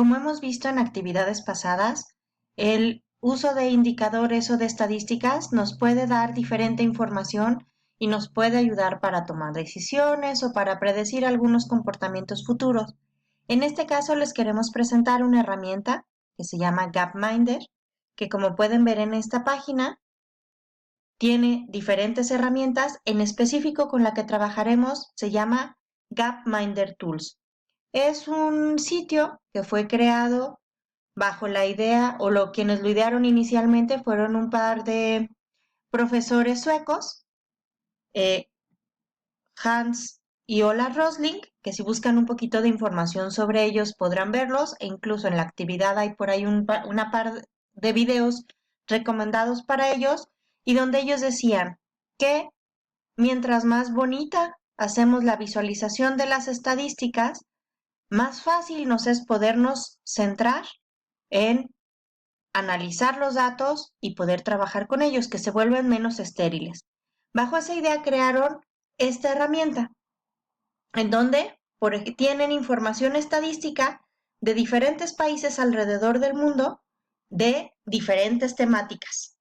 Como hemos visto en actividades pasadas, el uso de indicadores o de estadísticas nos puede dar diferente información y nos puede ayudar para tomar decisiones o para predecir algunos comportamientos futuros. En este caso les queremos presentar una herramienta que se llama Gapminder, que como pueden ver en esta página, tiene diferentes herramientas. En específico con la que trabajaremos se llama Gapminder Tools. Es un sitio que fue creado bajo la idea, quienes lo idearon inicialmente fueron un par de profesores suecos, eh, Hans y Ola Rosling, que si buscan un poquito de información sobre ellos podrán verlos, e incluso en la actividad hay por ahí una par de videos recomendados para ellos, y donde ellos decían que mientras más bonita hacemos la visualización de las estadísticas, más fácil nos es podernos centrar en analizar los datos y poder trabajar con ellos, que se vuelven menos estériles. Bajo esa idea crearon esta herramienta, en donde tienen información estadística de diferentes países alrededor del mundo de diferentes temáticas.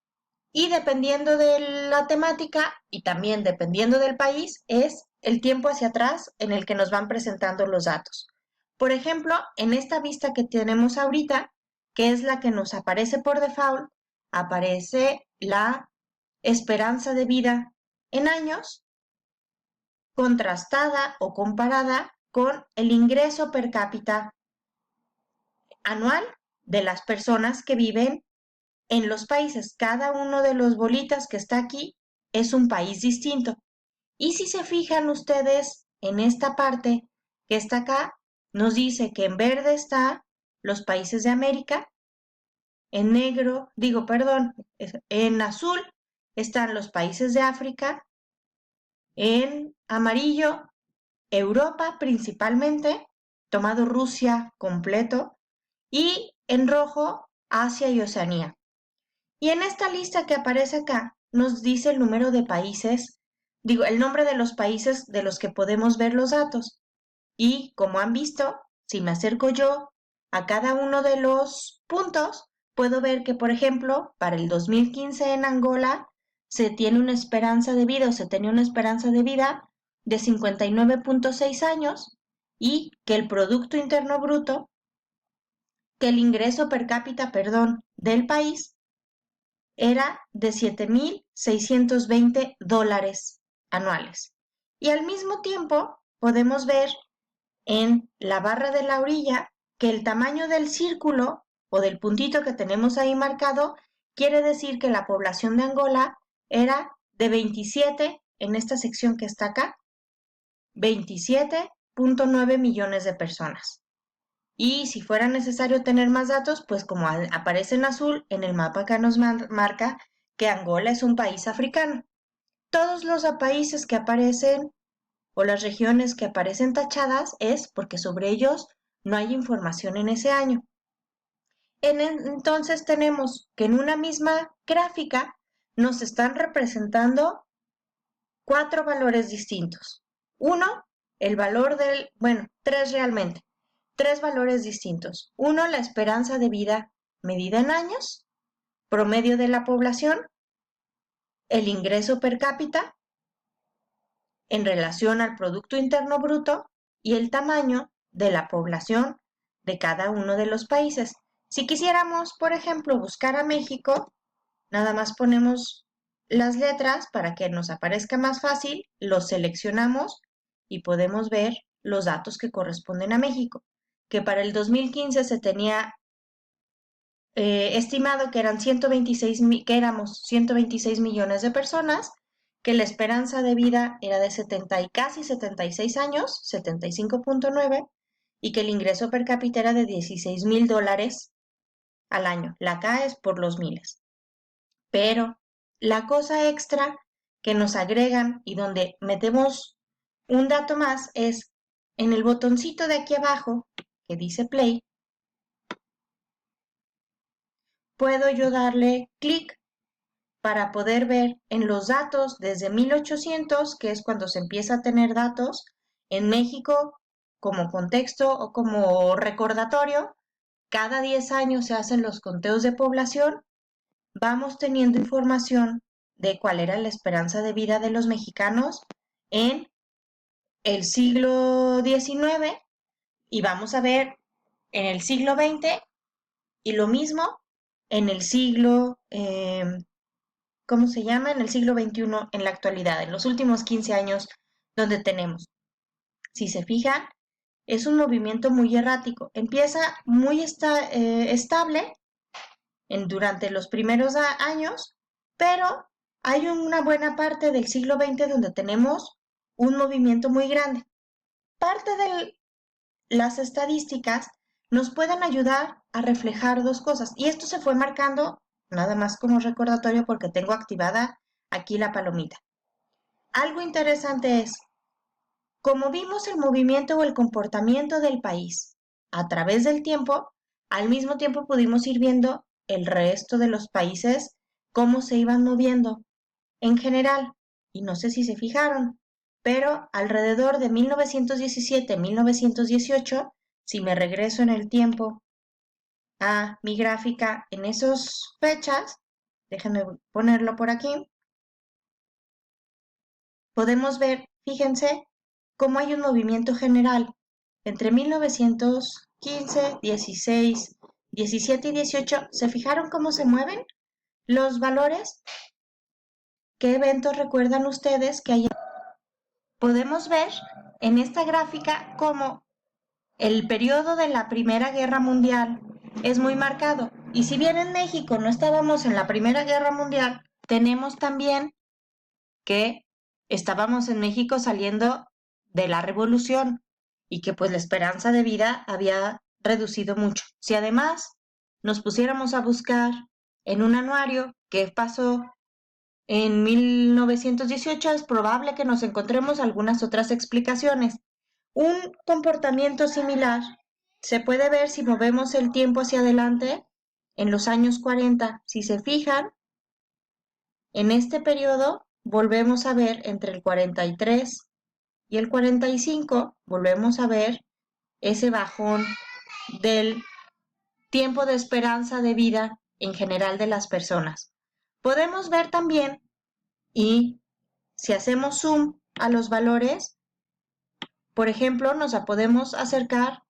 Y dependiendo de la temática y también dependiendo del país, es el tiempo hacia atrás en el que nos van presentando los datos. Por ejemplo, en esta vista que tenemos ahorita, que es la que nos aparece por default, aparece la esperanza de vida en años contrastada o comparada con el ingreso per cápita anual de las personas que viven en los países. Cada uno de los bolitas que está aquí es un país distinto. Y si se fijan ustedes en esta parte que está acá, nos dice que en verde está los países de América, en negro, en azul están los países de África, en amarillo Europa principalmente, tomado Rusia completo, y en rojo Asia y Oceanía. Y en esta lista que aparece acá nos dice el número de países, el nombre de los países de los que podemos ver los datos. Y como han visto, si me acerco yo a cada uno de los puntos, puedo ver que, por ejemplo, para el 2015 en Angola se tiene una esperanza de vida o se tenía una esperanza de vida de 59.6 años y que el Producto Interno Bruto, que el ingreso per cápita, del país era de $7,620 anuales. Y al mismo tiempo podemos ver en la barra de la orilla que el tamaño del círculo o del puntito que tenemos ahí marcado quiere decir que la población de Angola era de 27, en esta sección que está acá, 27.9 millones de personas. Y si fuera necesario tener más datos, pues como aparece en azul, en el mapa acá nos marca que Angola es un país africano. Todos los países que aparecen o las regiones que aparecen tachadas es porque sobre ellos no hay información en ese año. Entonces tenemos que en una misma gráfica nos están representando 4 valores distintos. Uno, el valor tres realmente, 3 valores distintos. Uno, la esperanza de vida medida en años, promedio de la población, el ingreso per cápita en relación al Producto Interno Bruto y el tamaño de la población de cada uno de los países. Si quisiéramos, por ejemplo, buscar a México, nada más ponemos las letras para que nos aparezca más fácil, los seleccionamos y podemos ver los datos que corresponden a México, que para el 2015 se tenía estimado que éramos 126 millones de personas, que la esperanza de vida era de casi 76 años, 75.9, y que el ingreso per cápita era de $16,000 al año. La K es por los miles. Pero la cosa extra que nos agregan y donde metemos un dato más es en el botoncito de aquí abajo que dice Play, puedo yo darle clic para poder ver en los datos desde 1800, que es cuando se empieza a tener datos en México como contexto o como recordatorio, cada 10 años se hacen los conteos de población, vamos teniendo información de cuál era la esperanza de vida de los mexicanos en el siglo XIX y vamos a ver en el siglo XX y lo mismo en el siglo, ¿cómo se llama? En el siglo XXI en la actualidad, en los últimos 15 años donde tenemos. Si se fijan, es un movimiento muy errático. Empieza muy estable durante los primeros años, pero hay una buena parte del siglo XX donde tenemos un movimiento muy grande. Parte de las estadísticas nos pueden ayudar a reflejar dos cosas. Y esto se fue marcando nada más como recordatorio porque tengo activada aquí la palomita. Algo interesante es, como vimos el movimiento o el comportamiento del país a través del tiempo, al mismo tiempo pudimos ir viendo el resto de los países cómo se iban moviendo en general. Y no sé si se fijaron, pero alrededor de 1917-1918, si me regreso en el tiempo a mi gráfica en esas fechas, déjenme ponerlo por aquí, podemos ver, fíjense, cómo hay un movimiento general entre 1915, 16, 17 y 18. ¿Se fijaron cómo se mueven los valores? ¿Qué eventos recuerdan ustedes que hay? Podemos ver en esta gráfica cómo el periodo de la Primera Guerra Mundial es muy marcado. Y si bien en México no estábamos en la Primera Guerra Mundial, tenemos también que estábamos en México saliendo de la revolución y que pues la esperanza de vida había reducido mucho. Si además nos pusiéramos a buscar en un anuario qué pasó en 1918, es probable que nos encontremos algunas otras explicaciones. Un comportamiento similar se puede ver si movemos el tiempo hacia adelante en los años 40. Si se fijan, en este periodo volvemos a ver entre el 43 y el 45, volvemos a ver ese bajón del tiempo de esperanza de vida en general de las personas. Podemos ver también, y si hacemos zoom a los valores, por ejemplo, nos podemos acercar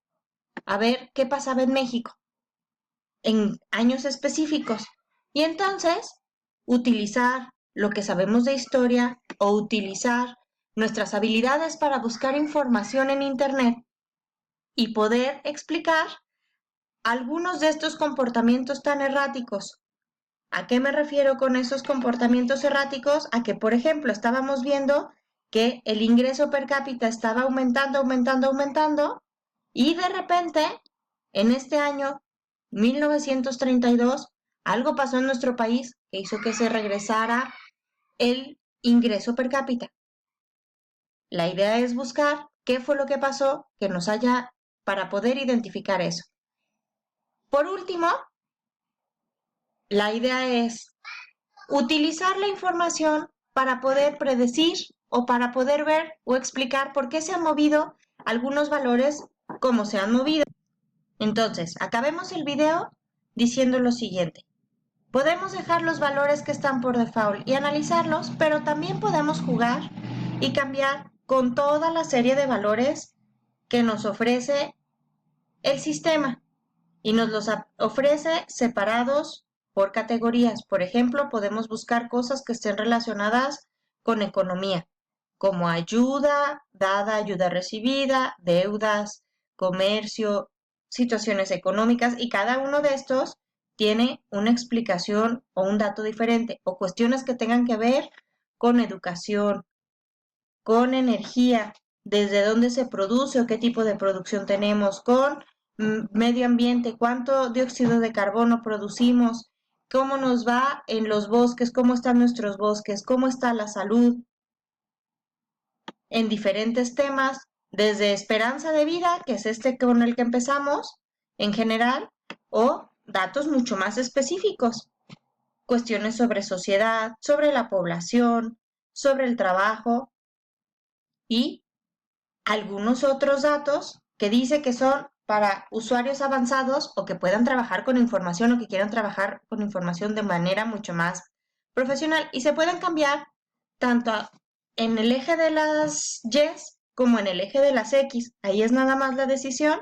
a ver qué pasaba en México en años específicos. Y entonces, utilizar lo que sabemos de historia o utilizar nuestras habilidades para buscar información en Internet y poder explicar algunos de estos comportamientos tan erráticos. ¿A qué me refiero con esos comportamientos erráticos? A que, por ejemplo, estábamos viendo que el ingreso per cápita estaba aumentando, aumentando, aumentando, y de repente, en este año 1932, algo pasó en nuestro país que hizo que se regresara el ingreso per cápita. La idea es buscar qué fue lo que pasó que nos haya para poder identificar eso. Por último, la idea es utilizar la información para poder predecir o para poder ver o explicar por qué se han movido algunos valores como se han movido. Entonces, acabemos el video diciendo lo siguiente. Podemos dejar los valores que están por default y analizarlos, pero también podemos jugar y cambiar con toda la serie de valores que nos ofrece el sistema y nos los ofrece separados por categorías. Por ejemplo, podemos buscar cosas que estén relacionadas con economía, como ayuda dada, ayuda recibida, deudas, comercio, situaciones económicas, y cada uno de estos tiene una explicación o un dato diferente, o cuestiones que tengan que ver con educación, con energía, desde dónde se produce o qué tipo de producción tenemos, con medio ambiente, cuánto dióxido de carbono producimos, cómo nos va en los bosques, cómo están nuestros bosques, cómo está la salud, en diferentes temas, desde esperanza de vida, que es este con el que empezamos, en general, o datos mucho más específicos, cuestiones sobre sociedad, sobre la población, sobre el trabajo y algunos otros datos que dice que son para usuarios avanzados o que puedan trabajar con información o que quieran trabajar con información de manera mucho más profesional y se pueden cambiar tanto en el eje de las Y como en el eje de las X. Ahí es nada más la decisión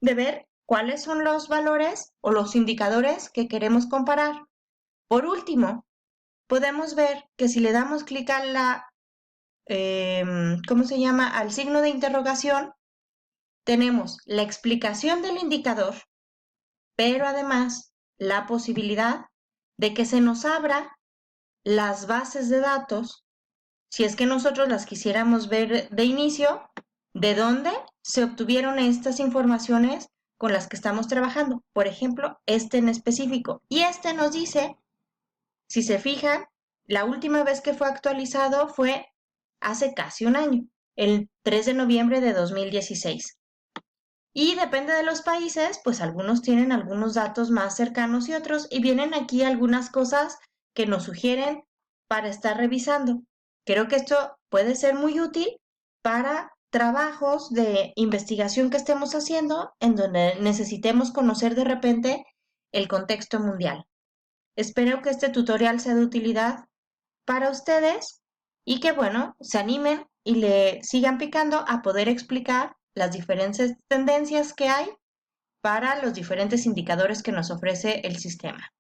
de ver cuáles son los valores o los indicadores que queremos comparar. Por último, podemos ver que si le damos clic a la, ¿cómo se llama? Al signo de interrogación, tenemos la explicación del indicador, pero además la posibilidad de que se nos abra las bases de datos, si es que nosotros las quisiéramos ver de inicio, de dónde se obtuvieron estas informaciones con las que estamos trabajando. Por ejemplo, este en específico. Y este nos dice, si se fijan, la última vez que fue actualizado fue hace casi un año, el 3 de noviembre de 2016. Y depende de los países, pues algunos tienen algunos datos más cercanos y otros, y vienen aquí algunas cosas que nos sugieren para estar revisando. Creo que esto puede ser muy útil para trabajos de investigación que estemos haciendo en donde necesitemos conocer de repente el contexto mundial. Espero que este tutorial sea de utilidad para ustedes y que, bueno, se animen y le sigan picando a poder explicar las diferentes tendencias que hay para los diferentes indicadores que nos ofrece el sistema.